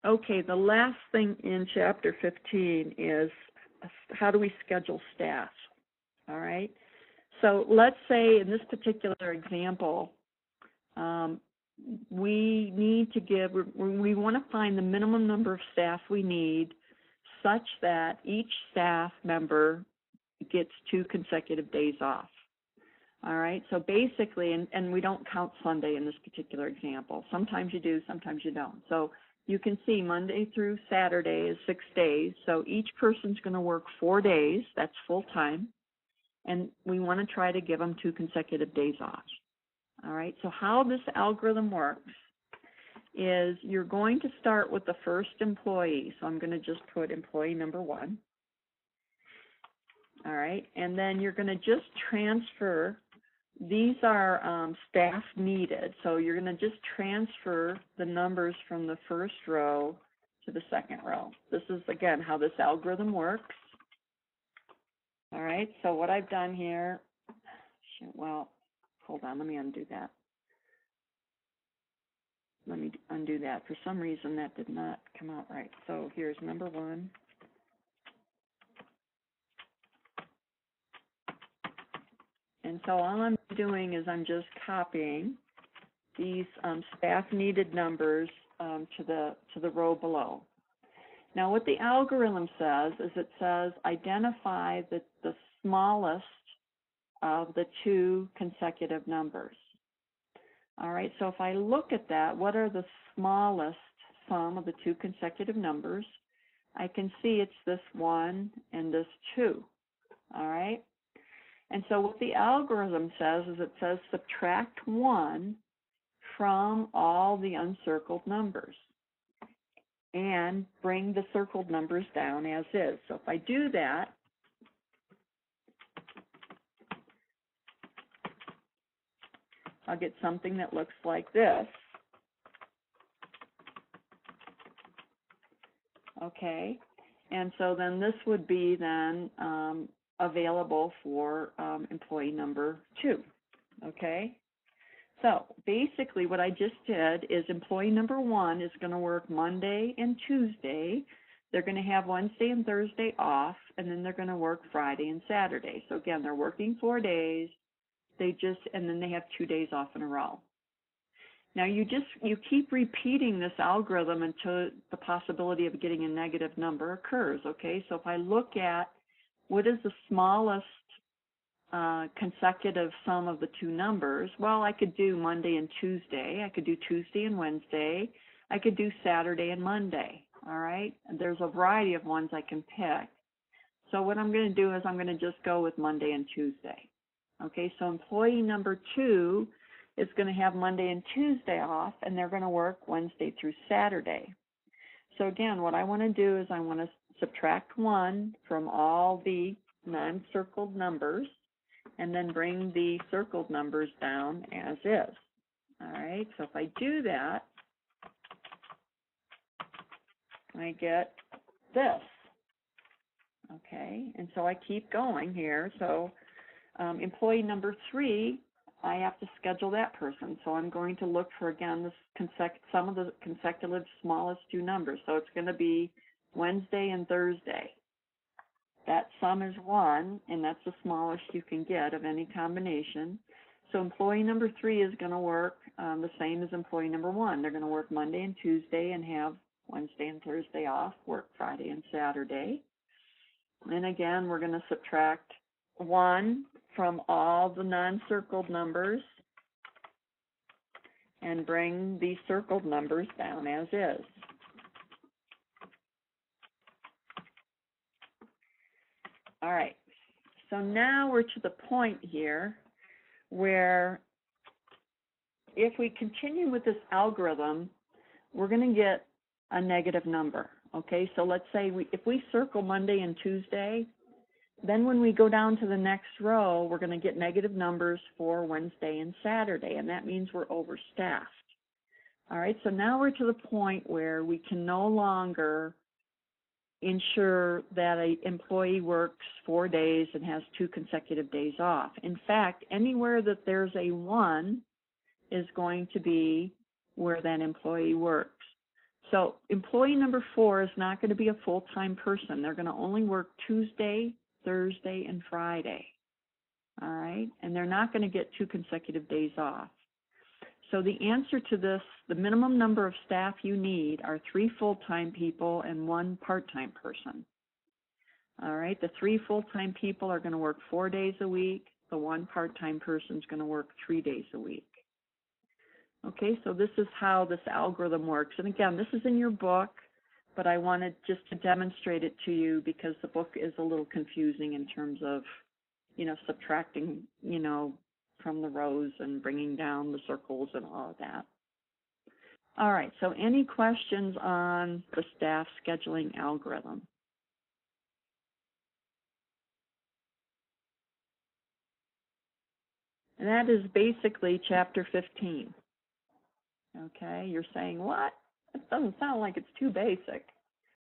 Okay, the last thing in Chapter 15 is how do we schedule staff, all right? So let's say in this particular example, we need to we want to find the minimum number of staff we need such that each staff member gets 2 consecutive days off. All right, so basically, and we don't count Sunday in this particular example. Sometimes you do, sometimes you don't. So you can see Monday through Saturday is 6 days. So each person's going to work 4 days. That's full time. And we want to try to give them 2 consecutive days off. All right, so how this algorithm works is you're going to start with the first employee. So I'm going to just put employee number 1. All right, and then you're going to just transfer. These are staff needed, so you're going to just transfer the numbers from the first row to the second row. This is, again, how this algorithm works. All right, so what I've done here, well, hold on, let me undo that. Let me undo that. For some reason, that did not come out right. So here's number 1. And so all I'm doing is I'm just copying these staff needed numbers to the row below. Now what the algorithm says is it says identify the smallest of the 2 consecutive numbers. All right, so if I look at that, what are the smallest sum of the 2 consecutive numbers? I can see it's this 1 and this 2. All right. And so what the algorithm says is it says subtract 1 from all the uncircled numbers and bring the circled numbers down as is. So if I do that, I'll get something that looks like this. Okay, and so then this would be then available for employee number 2. Okay, so basically what I just did is employee number 1 is going to work Monday and Tuesday. They're going to have Wednesday and Thursday off, and then they're going to work Friday and Saturday. So again, they're working 4 days. And then they have 2 days off in a row. Now you keep repeating this algorithm until the possibility of getting a negative number occurs. Okay, so if I look at what is the smallest consecutive sum of the 2 numbers, well, I could do Monday and Tuesday. I could do Tuesday and Wednesday. I could do Saturday and Monday. All right, and there's a variety of ones I can pick. So what I'm going to do is I'm going to just go with Monday and Tuesday. Okay, so employee number 2 is going to have Monday and Tuesday off, and they're going to work Wednesday through Saturday. So again, what I want to do is I want to subtract 1 from all the non-circled numbers, and then bring the circled numbers down as is. All right, so if I do that, I get this. Okay, and so I keep going here. So employee number 3, I have to schedule that person. So I'm going to look for, again, this sum of the consecutive smallest 2 numbers. So it's going to be Wednesday and Thursday. That sum is 1, and that's the smallest you can get of any combination. So employee number 3 is going to work the same as employee number 1. They're going to work Monday and Tuesday and have Wednesday and Thursday off, work Friday and Saturday. And again, we're going to subtract 1 from all the non-circled numbers and bring the circled numbers down as is. All right, so now we're to the point here where if we continue with this algorithm, we're going to get a negative number. Okay, so let's say if we circle Monday and Tuesday, then when we go down to the next row, we're going to get negative numbers for Wednesday and Saturday, and that means we're overstaffed. All right, so now we're to the point where we can no longer ensure that an employee works 4 days and has 2 consecutive days off. In fact, anywhere that there's a 1 is going to be where that employee works. So employee number 4 is not going to be a full-time person. They're going to only work Tuesday, Thursday, and Friday. All right? And they're not going to get 2 consecutive days off. So the answer to this, the minimum number of staff you need are 3 full-time people and 1 part-time person. All right? The 3 full-time people are going to work 4 days a week. The 1 part-time person is going to work 3 days a week. Okay, so this is how this algorithm works. And again, this is in your book, but I wanted just to demonstrate it to you because the book is a little confusing in terms of, subtracting, from the rows and bringing down the circles and all of that. All right, so any questions on the staff scheduling algorithm? And that is basically chapter 15. Okay, you're saying, what? That doesn't sound like it's too basic.